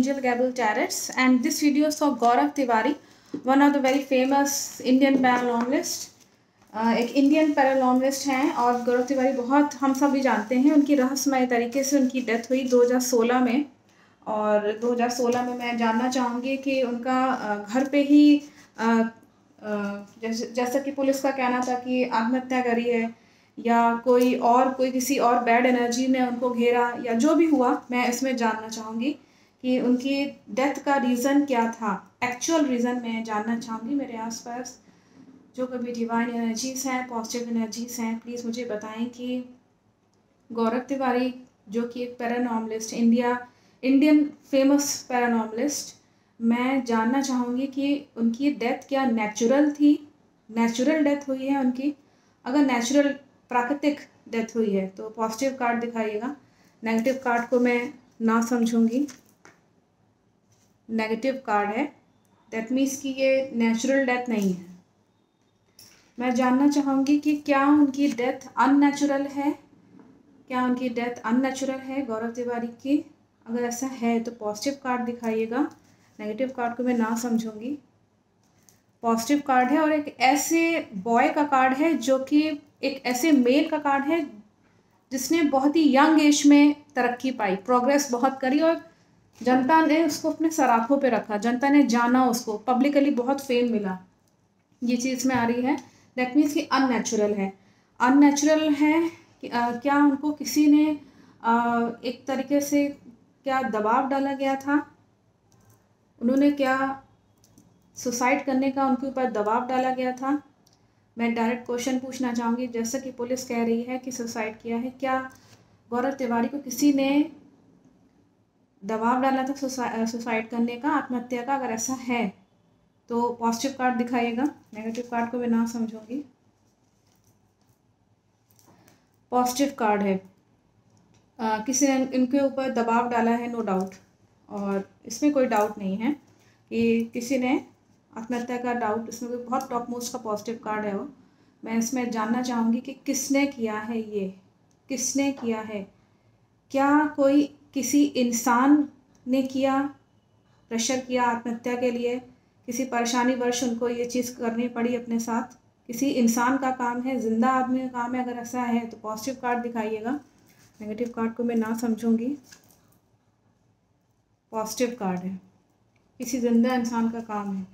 Angel Gabriel Tarets, and this video is for Gaurav Tiwari, one of the very famous Indian paranormalist. एक Indian पैरानॉर्मलिस्ट हैं और गौरव तिवारी बहुत हम सब भी जानते हैं। उनकी रहस्यमय तरीके से उनकी डेथ हुई 2016 में, और 2016 में मैं जानना चाहूँगी कि उनका घर पे ही जैसा कि पुलिस का कहना था कि आत्महत्या करी है या कोई किसी और बैड एनर्जी ने उनको घेरा या जो भी हुआ, मैं इसमें जानना चाहूँगी कि उनकी डेथ का रीज़न क्या था। एक्चुअल रीज़न मैं जानना चाहूँगी। मेरे आसपास जो कभी डिवाइन एनर्जीज़ हैं, पॉजिटिव एनर्जीज़ हैं, प्लीज़ मुझे बताएं कि गौरव तिवारी जो कि एक पैरानॉर्मलिस्ट, इंडियन फेमस पैरानॉर्मलिस्ट, मैं जानना चाहूँगी कि उनकी डेथ क्या नेचुरल थी, नेचुरल डेथ हुई है उनकी। अगर नेचुरल प्राकृतिक डेथ हुई है तो पॉजिटिव कार्ड दिखाइएगा। नेगेटिव कार्ड को मैं ना समझूंगी। नेगेटिव कार्ड है, दैट मीन्स कि ये नेचुरल डेथ नहीं है। मैं जानना चाहूँगी कि क्या उनकी डेथ अननेचुरल है, क्या उनकी डेथ अननेचुरल है गौरव तिवारी की। अगर ऐसा है तो पॉजिटिव कार्ड दिखाइएगा। नेगेटिव कार्ड को मैं ना समझूंगी। पॉजिटिव कार्ड है और एक ऐसे बॉय का कार्ड है जो कि एक ऐसे मेल का कार्ड है जिसने बहुत ही यंग एज में तरक्की पाई, प्रोग्रेस बहुत करी और जनता ने उसको अपने सराखों पे रखा, जनता ने जाना उसको, पब्लिकली बहुत फेम मिला। ये चीज़ में आ रही है, दैट मीन्स कि अननेचुरल है। अननेचुरल है क्या उनको किसी ने एक तरीके से क्या दबाव डाला गया था, उन्होंने क्या सुसाइड करने का उनके ऊपर दबाव डाला गया था। मैं डायरेक्ट क्वेश्चन पूछना चाहूँगी, जैसा कि पुलिस कह रही है कि सुसाइड किया है, क्या गौरव तिवारी को किसी ने दबाव डाला था सुसाइड करने का, आत्महत्या का। अगर ऐसा है तो पॉजिटिव कार्ड दिखाइएगा। नेगेटिव कार्ड को मैं ना समझूंगी। पॉजिटिव कार्ड है, किसी ने इनके ऊपर दबाव डाला है, नो डाउट, और इसमें कोई डाउट नहीं है कि किसी ने आत्महत्या का डाउट, इसमें कोई बहुत टॉप मोस्ट का पॉजिटिव कार्ड है वो। मैं इसमें जानना चाहूँगी कि किसने किया है, ये किसने किया है। क्या कोई किसी इंसान ने किया, प्रेशर किया आत्महत्या के लिए, किसी परेशानी वर्ष उनको ये चीज़ करनी पड़ी अपने साथ, किसी इंसान का काम है, जिंदा आदमी का काम है। अगर ऐसा है तो पॉजिटिव कार्ड दिखाइएगा। नेगेटिव कार्ड को मैं ना समझूंगी। पॉजिटिव कार्ड है, किसी जिंदा इंसान का काम है।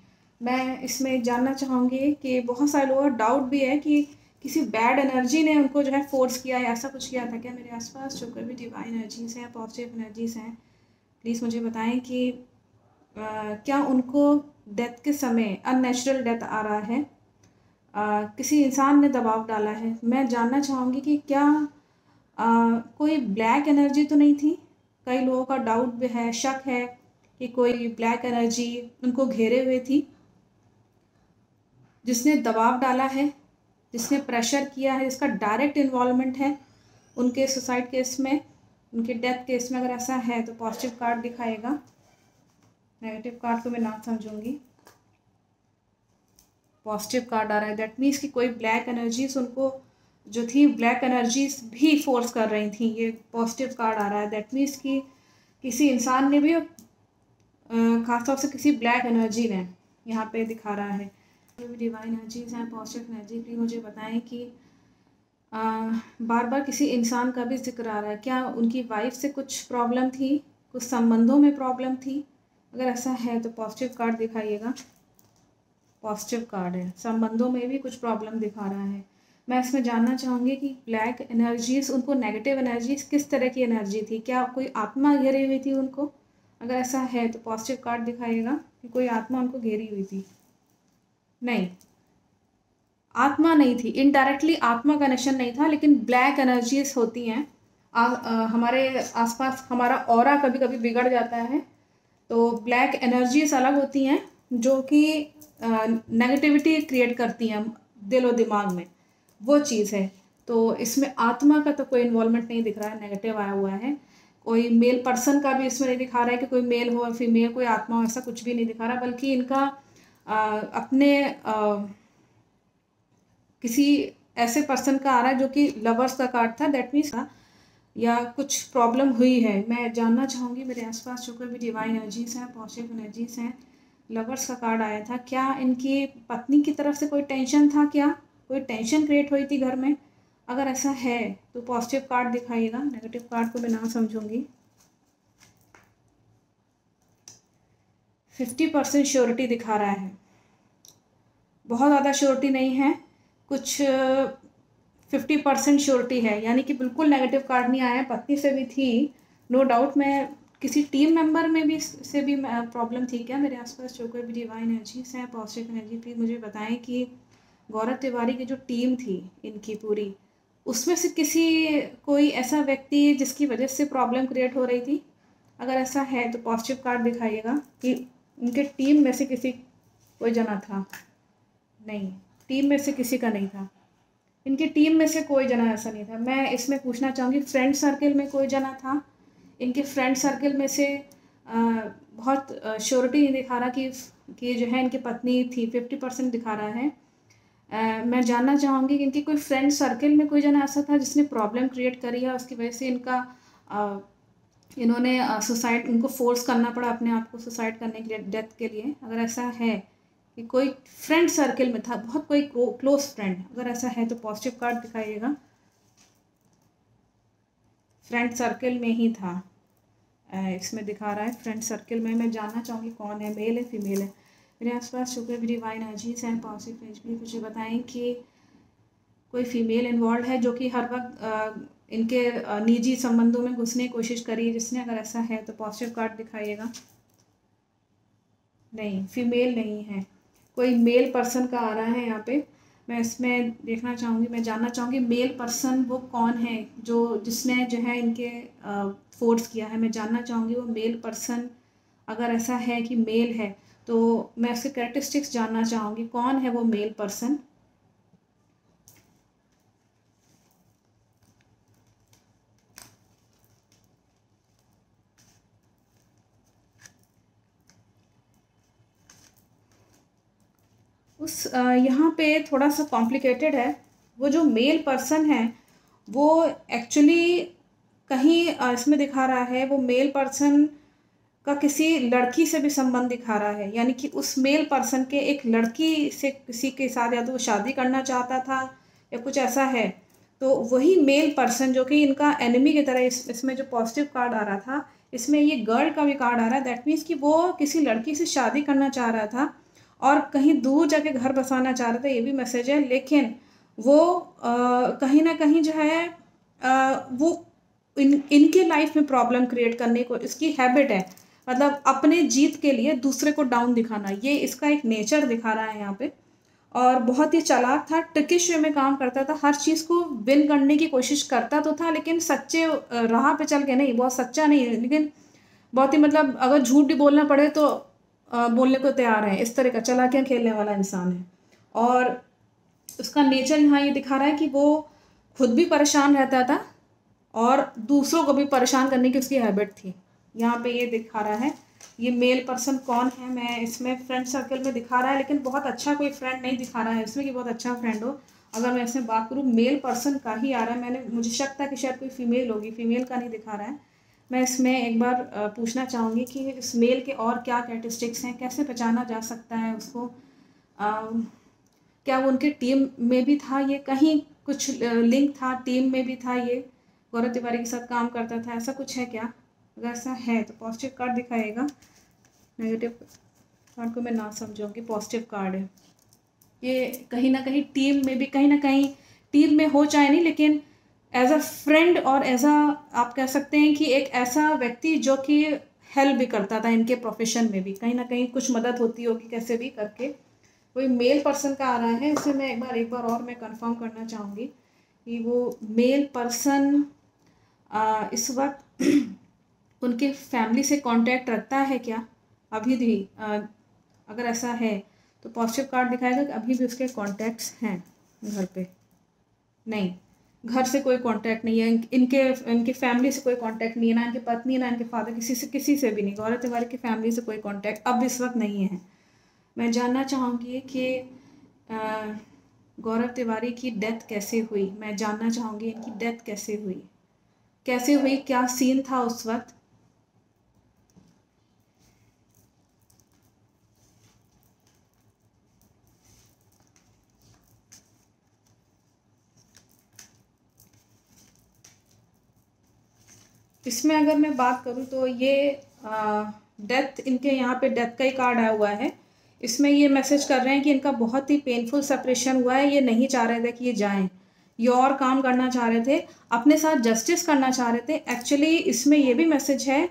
मैं इसमें जानना चाहूँगी कि बहुत सारे लोगों का डाउट भी है कि किसी बैड एनर्जी ने उनको जो है फोर्स किया है, ऐसा कुछ किया था क्या। मेरे आसपास जो कोई भी डिवाइन एनर्जीज़ हैं, पॉजिटिव एनर्जीज़ हैं, प्लीज़ मुझे बताएं कि क्या उनको डेथ के समय अननेचुरल डेथ आ रहा है, किसी इंसान ने दबाव डाला है। मैं जानना चाहूँगी कि क्या कोई ब्लैक एनर्जी तो नहीं थी। कई लोगों का डाउट भी है, शक है कि कोई ब्लैक एनर्जी उनको घेरे हुए थी, जिसने दबाव डाला है, जिसने प्रेशर किया है, जिसका डायरेक्ट इन्वॉल्वमेंट है उनके सुसाइड केस में, उनके डेथ केस में। अगर ऐसा है तो पॉजिटिव कार्ड दिखाएगा। नेगेटिव कार्ड को मैं ना समझूंगी। पॉजिटिव कार्ड आ रहा है, दैट मीन्स कि कोई ब्लैक एनर्जीज उनको जो थी, ब्लैक एनर्जीज भी फोर्स कर रही थी। ये पॉजिटिव कार्ड आ रहा है, दैट मीन्स कि किसी इंसान ने भी, खासतौर से किसी ब्लैक एनर्जी ने यहाँ पे दिखा रहा है। जो भी डिवाइन एनर्जीज हैं, पॉजिटिव एनर्जी, प्लीज मुझे बताएं कि बार बार किसी इंसान का भी जिक्र आ रहा है। क्या उनकी वाइफ से कुछ प्रॉब्लम थी, कुछ संबंधों में प्रॉब्लम थी। अगर ऐसा है तो पॉजिटिव कार्ड दिखाइएगा। पॉजिटिव कार्ड है, संबंधों में भी कुछ प्रॉब्लम दिखा रहा है। मैं इसमें जानना चाहूँगी कि ब्लैक एनर्जीज, उनको नेगेटिव एनर्जीज किस तरह की एनर्जी थी, क्या कोई आत्मा घेरी हुई थी उनको। अगर ऐसा है तो पॉजिटिव कार्ड दिखाइएगा कि कोई आत्मा उनको घेरी हुई थी। नहीं, आत्मा नहीं थी, इनडायरेक्टली आत्मा का कनेक्शन नहीं था, लेकिन ब्लैक एनर्जीज होती हैं। हमारे आसपास हमारा ऑरा कभी कभी बिगड़ जाता है, तो ब्लैक एनर्जीज अलग होती हैं जो कि नेगेटिविटी क्रिएट करती हैं दिल और दिमाग में, वो चीज़ है। तो इसमें आत्मा का तो कोई इन्वॉल्वमेंट नहीं दिख रहा है, नेगेटिव आया हुआ है। कोई मेल पर्सन का भी इसमें नहीं दिखा रहा है कि कोई मेल हो, फीमेल, कोई आत्मा हो, ऐसा कुछ भी नहीं दिखा रहा, बल्कि इनका अपने किसी ऐसे पर्सन का आ रहा है जो कि लवर्स का कार्ड था, दैट मीन्स या कुछ प्रॉब्लम हुई है। मैं जानना चाहूँगी मेरे आसपास जो कोई भी डिवाइन एनर्जीज़ हैं, पॉजिटिव एनर्जीज़ हैं। लवर्स का कार्ड आया था, क्या इनकी पत्नी की तरफ से कोई टेंशन था, क्या कोई टेंशन क्रिएट हुई थी घर में? अगर ऐसा है तो पॉजिटिव कार्ड दिखाइएगा, नेगेटिव कार्ड को मैं ना समझूंगी। 50% श्योरिटी दिखा रहा है, बहुत ज़्यादा श्योरिटी नहीं है, कुछ 50% श्योरिटी है, यानी कि बिल्कुल नेगेटिव कार्ड नहीं आया। पत्नी से भी थी नो डाउट। मैं किसी टीम मेंबर में भी से भी प्रॉब्लम थी क्या? मेरे आसपास जो कोई भी डिवाइन एनर्जीज हैं, पॉजिटिव एनर्जी, प्लीज़ मुझे बताएं कि गौरव तिवारी की जो टीम थी इनकी पूरी, उसमें से किसी कोई ऐसा व्यक्ति जिसकी वजह से प्रॉब्लम क्रिएट हो रही थी? अगर ऐसा है तो पॉजिटिव कार्ड दिखाइएगा कि उनके टीम में से किसी कोई जना था। नहीं, टीम में से किसी का नहीं था, इनकी टीम में से कोई जना ऐसा नहीं था। मैं इसमें पूछना चाहूँगी फ्रेंड सर्कल में कोई जना था? इनके फ्रेंड सर्कल में से बहुत श्योरिटी नहीं दिखा रहा कि जो है इनकी पत्नी थी। 50% दिखा रहा है। मैं जानना चाहूँगी कि इनकी कोई फ्रेंड सर्कल में कोई जना ऐसा था जिसने प्रॉब्लम क्रिएट करी है, उसकी वजह से इन्होंने सुसाइड, इनको फोर्स करना पड़ा अपने आप को सुसाइड करने के लिए, डेथ के लिए। अगर ऐसा है कि कोई फ्रेंड सर्कल में था, बहुत कोई क्लोज फ्रेंड, अगर ऐसा है तो पॉजिटिव कार्ड दिखाइएगा। फ्रेंड सर्कल में ही था, इसमें दिखा रहा है फ्रेंड सर्कल में। मैं जानना चाहूँगी कौन है, मेल है फीमेल है? मेरे आसपास जो कोई भी डिवाइन एनर्जीज हैं, पॉजिटिव एनर्जी, मुझे बताएं कि कोई फीमेल इन्वॉल्व है जो कि हर वक्त इनके निजी संबंधों में घुसने की कोशिश करी है जिसने? अगर ऐसा है तो पॉजिटिव कार्ड दिखाइएगा। नहीं, फीमेल नहीं है, कोई मेल पर्सन का आ रहा है यहाँ पे। मैं इसमें देखना चाहूँगी, मैं जानना चाहूँगी मेल पर्सन वो कौन है जो जिसने जो है इनके फोर्स किया है। मैं जानना चाहूँगी वो मेल पर्सन, अगर ऐसा है कि मेल है तो मैं उसके कैरेक्टरिस्टिक्स जानना चाहूँगी, कौन है वो मेल पर्सन? यहाँ पे थोड़ा सा कॉम्प्लिकेटेड है। वो जो मेल पर्सन है वो एक्चुअली कहीं इसमें दिखा रहा है वो मेल पर्सन का किसी लड़की से भी संबंध दिखा रहा है, यानी कि उस मेल पर्सन के एक लड़की से किसी के साथ या तो वो शादी करना चाहता था या कुछ ऐसा है। तो वही मेल पर्सन जो कि इनका एनिमी की तरह, इसमें जो पॉजिटिव कार्ड आ रहा था इसमें ये गर्ल का भी कार्ड आ रहा है। दैट मीन्स कि वो किसी लड़की से शादी करना चाह रहा था और कहीं दूर जाके घर बसाना चाह रहा था, ये भी मैसेज है। लेकिन वो कहीं ना कहीं जो है वो इनके लाइफ में प्रॉब्लम क्रिएट करने को इसकी हैबिट है, मतलब अपने जीत के लिए दूसरे को डाउन दिखाना, ये इसका एक नेचर दिखा रहा है यहाँ पे। और बहुत ही चालाक था, ट्रिकिश वे में काम करता था, हर चीज़ को विन करने की कोशिश करता तो था लेकिन सच्चे राह पे चल के नहीं, बहुत सच्चा नहीं है, लेकिन बहुत ही मतलब अगर झूठ भी बोलना पड़े तो बोलने को तैयार है, इस तरह का चालाकियाँ खेलने वाला इंसान है। और उसका नेचर यहाँ ये दिखा रहा है कि वो खुद भी परेशान रहता था और दूसरों को भी परेशान करने की उसकी हैबिट थी, यहाँ पे ये दिखा रहा है। ये मेल पर्सन कौन है? मैं इसमें फ्रेंड सर्कल में दिखा रहा है लेकिन बहुत अच्छा कोई फ्रेंड नहीं दिखा रहा है इसमें कि बहुत अच्छा फ्रेंड हो। अगर मैं इसमें बात करूँ मेल पर्सन का ही आ रहा है, मुझे शक था कि शायद कोई फीमेल होगी, फीमेल का नहीं दिखा रहा है। मैं इसमें एक बार पूछना चाहूँगी कि इस मेल के और क्या कैरेक्टरिस्टिक्स हैं, कैसे पहचाना जा सकता है उसको? क्या वो उनके टीम में भी था, ये कहीं कुछ लिंक था, टीम में भी था, ये गौरव तिवारी के साथ काम करता था, ऐसा कुछ है क्या? अगर ऐसा है तो पॉजिटिव कार्ड दिखाएगा, नेगेटिव कार्ड को मैं ना समझूंगी, पॉजिटिव कार्ड है। ये कहीं ना कहीं टीम में भी, कहीं ना कहीं टीम में हो चाहे नहीं, लेकिन एज अ फ्रेंड और एज अ, आप कह सकते हैं कि एक ऐसा व्यक्ति जो कि हेल्प भी करता था इनके प्रोफेशन में भी, कहीं ना कहीं कुछ मदद होती होगी कैसे भी करके। कोई मेल पर्सन का आ रहा है, इसे मैं एक बार और मैं कंफर्म करना चाहूँगी कि वो मेल पर्सन इस वक्त उनके फैमिली से कांटेक्ट रखता है क्या अभी भी? अगर ऐसा है तो पॉजिटिव कार्ड दिखाएगा कि अभी भी उसके कॉन्टैक्ट्स हैं घर पे। नहीं, घर से कोई कांटेक्ट नहीं है, इनके फैमिली से कोई कांटेक्ट नहीं है, ना इनकी पत्नी ना इनके फादर, किसी से भी नहीं। गौरव तिवारी की फैमिली से कोई कांटेक्ट अब इस वक्त नहीं है। मैं जानना चाहूँगी कि गौरव तिवारी की डेथ कैसे हुई, मैं जानना चाहूँगी इनकी डेथ कैसे हुई। कैसे हुई, क्या सीन था उस वक्त। इसमें अगर मैं बात करूँ तो ये डेथ, इनके यहाँ पे डेथ का ही कार्ड आया हुआ है। इसमें ये मैसेज कर रहे हैं कि इनका बहुत ही पेनफुल सेपरेशन हुआ है, ये नहीं चाह रहे थे कि ये जाएं, ये और काम करना चाह रहे थे, अपने साथ जस्टिस करना चाह रहे थे। एक्चुअली इसमें ये भी मैसेज है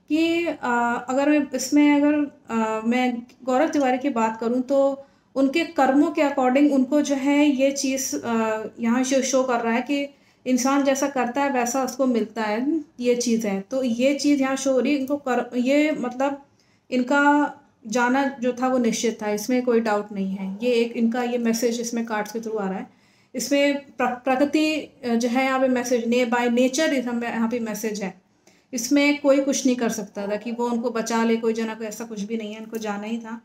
कि अगर मैं इसमें अगर मैं गौरव तिवारी की बात करूं तो उनके कर्मों के अकॉर्डिंग उनको जो है ये चीज़ यहाँ शो कर रहा है कि इंसान जैसा करता है वैसा उसको मिलता है, ये चीज़ है। तो ये चीज़ यहाँ शो हो रही है, इनको ये मतलब इनका जाना जो था वो निश्चित था, इसमें कोई डाउट नहीं है। ये एक इनका ये मैसेज इसमें कार्ड्स के थ्रू आ रहा है। इसमें प्रकृति जो है यहाँ पे मैसेज, बाय नेचर यहाँ पे मैसेज है। इसमें कोई कुछ नहीं कर सकता था कि वो उनको बचा ले, कोई जना, कोई ऐसा कुछ भी नहीं है, इनको जाना ही था।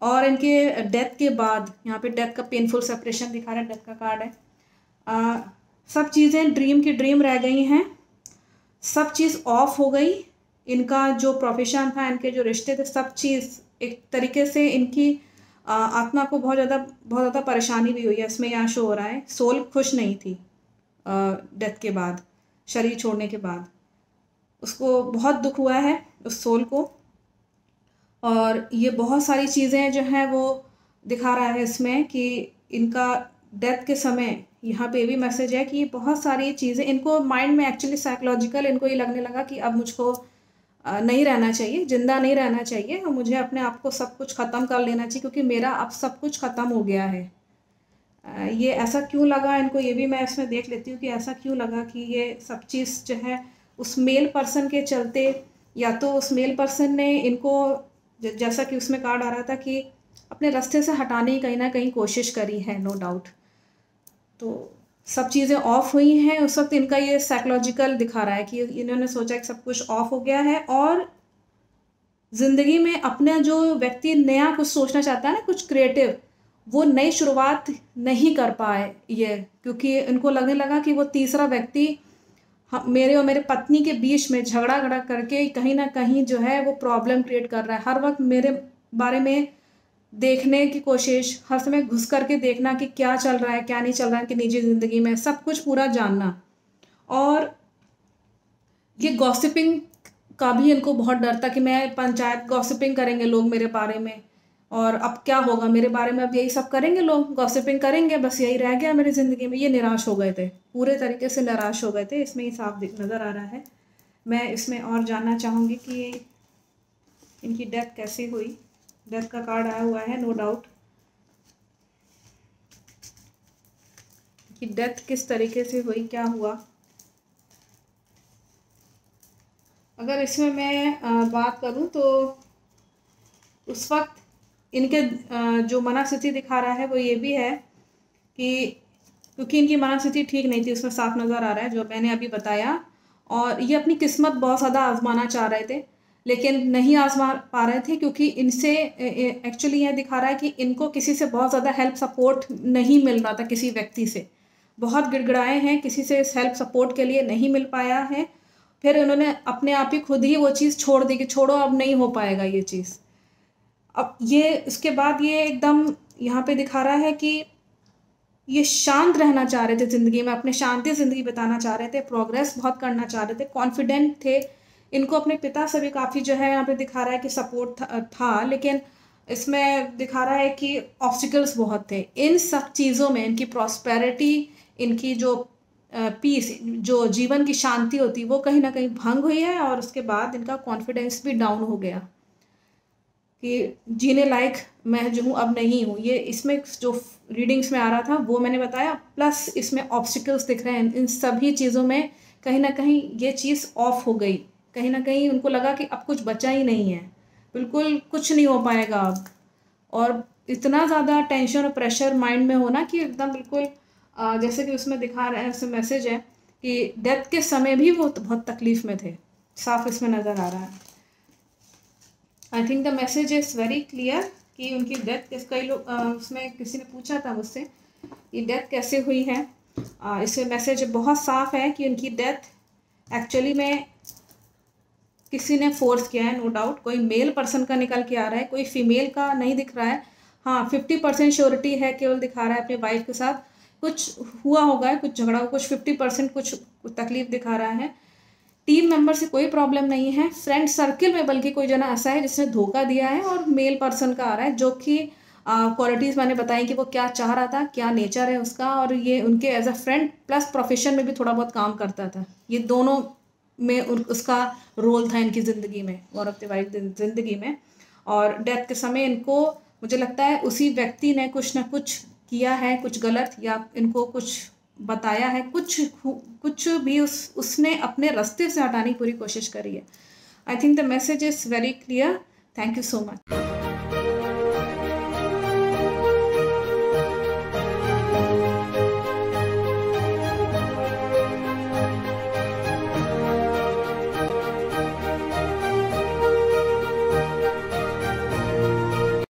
और इनके डेथ के बाद यहाँ पे डेथ का पेनफुल सेपरेशन दिखा रहा है, डेथ का कार्ड है। सब चीज़ें ड्रीम की ड्रीम रह गई हैं, सब चीज़ ऑफ हो गई। इनका जो प्रोफेशन था, इनके जो रिश्ते थे, सब चीज़ एक तरीके से इनकी आत्मा को बहुत ज़्यादा परेशानी भी हुई है। इसमें यहाँ शो हो रहा है सोल खुश नहीं थी डेथ के बाद, शरीर छोड़ने के बाद उसको बहुत दुख हुआ है उस सोल को। और ये बहुत सारी चीज़ें जो हैं वो दिखा रहा है इसमें कि इनका डेथ के समय यहाँ पे भी मैसेज है कि बहुत सारी चीज़ें इनको माइंड में एक्चुअली साइकोलॉजिकल इनको ये लगने लगा कि अब मुझको नहीं रहना चाहिए, जिंदा नहीं रहना चाहिए, और मुझे अपने आप को सब कुछ ख़त्म कर लेना चाहिए क्योंकि मेरा अब सब कुछ ख़त्म हो गया है। ये ऐसा क्यों लगा इनको, ये भी मैं इसमें देख लेती हूँ कि ऐसा क्यों लगा कि ये सब चीज़ जो है उस मेल पर्सन के चलते, या तो उस मेल पर्सन ने इनको जैसा कि उसमें कार्ड आ रहा था कि अपने रास्ते से हटाने की कहीं ना कहीं कोशिश करी है, नो डाउट। तो सब चीज़ें ऑफ हुई हैं उस वक्त। इनका ये साइकोलॉजिकल दिखा रहा है कि इन्होंने सोचा कि सब कुछ ऑफ हो गया है और ज़िंदगी में अपना जो व्यक्ति नया कुछ सोचना चाहता है ना, कुछ क्रिएटिव, वो नई शुरुआत नहीं कर पाए ये, क्योंकि इनको लगने लगा कि वो तीसरा व्यक्ति मेरे और मेरे पत्नी के बीच में झगड़ा करके कहीं ना कहीं जो है वो प्रॉब्लम क्रिएट कर रहा है। हर वक्त मेरे बारे में देखने की कोशिश, हर समय घुस करके देखना कि क्या चल रहा है क्या नहीं चल रहा है कि निजी ज़िंदगी में, सब कुछ पूरा जानना। और ये गॉसिपिंग का भी इनको बहुत डर था कि मैं पंचायत, गॉसिपिंग करेंगे लोग मेरे बारे में, और अब क्या होगा मेरे बारे में, अब यही सब करेंगे लोग, गॉसिपिंग करेंगे, बस यही रह गया मेरी ज़िंदगी में। ये निराश हो गए थे, पूरे तरीके से निराश हो गए थे, इसमें ही साफ नज़र आ रहा है। मैं इसमें और जानना चाहूँगी कि इनकी डेथ कैसे हुई। डेथ का कार्ड आया हुआ है, नो डाउट, कि डेथ किस तरीके से हुई, क्या हुआ। अगर इसमें मैं बात करूं तो उस वक्त इनके जो मनस्थिति दिखा रहा है वो ये भी है कि क्योंकि इनकी मनस्थिति ठीक नहीं थी, उसमें साफ नज़र आ रहा है जो मैंने अभी बताया। और ये अपनी किस्मत बहुत ज़्यादा आजमाना चाह रहे थे लेकिन नहीं आजमा पा रहे थे, क्योंकि इनसे एक्चुअली यह दिखा रहा है कि इनको किसी से बहुत ज़्यादा हेल्प सपोर्ट नहीं मिल रहा था, किसी व्यक्ति से बहुत गिड़गिड़ाए हैं, किसी से हेल्प सपोर्ट के लिए नहीं मिल पाया है। फिर उन्होंने अपने आप ही खुद ही वो चीज़ छोड़ दी कि छोड़ो अब नहीं हो पाएगा ये चीज़। अब ये उसके बाद ये एकदम यहाँ पे दिखा रहा है कि ये शांत रहना चाह रहे थे ज़िंदगी में, अपने शांति ज़िंदगी बिताना चाह रहे थे, प्रोग्रेस बहुत करना चाह रहे थे, कॉन्फिडेंट थे। इनको अपने पिता से भी काफ़ी जो है यहाँ पे दिखा रहा है कि सपोर्ट था, लेकिन इसमें दिखा रहा है कि ऑब्स्टिकल्स बहुत थे। इन सब चीज़ों में इनकी प्रॉस्पेरिटी, इनकी जो पीस, जो जीवन की शांति होती वो कहीं ना कहीं भंग हुई है, और उसके बाद इनका कॉन्फिडेंस भी डाउन हो गया कि जीने लायक मैं जो हूँ अब नहीं हूँ। ये इसमें जो रीडिंग्स में आ रहा था वो मैंने बताया, प्लस इसमें ऑब्स्टिकल्स दिख रहे हैं। इन सभी चीज़ों में कहीं ना कहीं ये चीज़ ऑफ हो गई, कहीं ना कहीं उनको लगा कि अब कुछ बचा ही नहीं है, बिल्कुल कुछ नहीं हो पाएगा अब। और इतना ज़्यादा टेंशन और प्रेशर माइंड में होना कि एकदम बिल्कुल जैसे कि उसमें दिखा रहे हैं, उसमें मैसेज है कि डेथ के समय भी वो बहुत तकलीफ़ में थे, साफ इसमें नज़र आ रहा है। I think the message is very clear कि उनकी डेथ, कई लोग उसमें किसी ने पूछा था मुझसे ये डेथ कैसे हुई है। इसमें मैसेज बहुत साफ है कि उनकी डेथ एक्चुअली में किसी ने फोर्स किया है, नो डाउट। कोई मेल पर्सन का निकल के आ रहा है, कोई फीमेल का नहीं दिख रहा है। हाँ, 50% श्योरिटी है, केवल दिखा रहा है अपने वाइफ के साथ कुछ हुआ होगा, कुछ झगड़ा, कुछ 50% कुछ तकलीफ दिखा रहा है। टीम मेंबर से कोई प्रॉब्लम नहीं है, फ्रेंड सर्किल में बल्कि कोई जना ऐसा है जिसने धोखा दिया है, और मेल पर्सन का आ रहा है जो कि क्वालिटीज़ मैंने बताई कि वो क्या चाह रहा था, क्या नेचर है उसका, और ये उनके as a friend plus profession में भी थोड़ा बहुत काम करता था। ये दोनों में उसका रोल था इनकी ज़िंदगी में, गौरव तिवारी ज़िंदगी में। और डेथ के समय इनको, मुझे लगता है उसी व्यक्ति ने कुछ ना कुछ किया है, कुछ गलत, या इनको कुछ बताया है, कुछ भी उसने अपने रास्ते से हटाने की पूरी कोशिश करी है। I think the message is very clear. Thank you so much.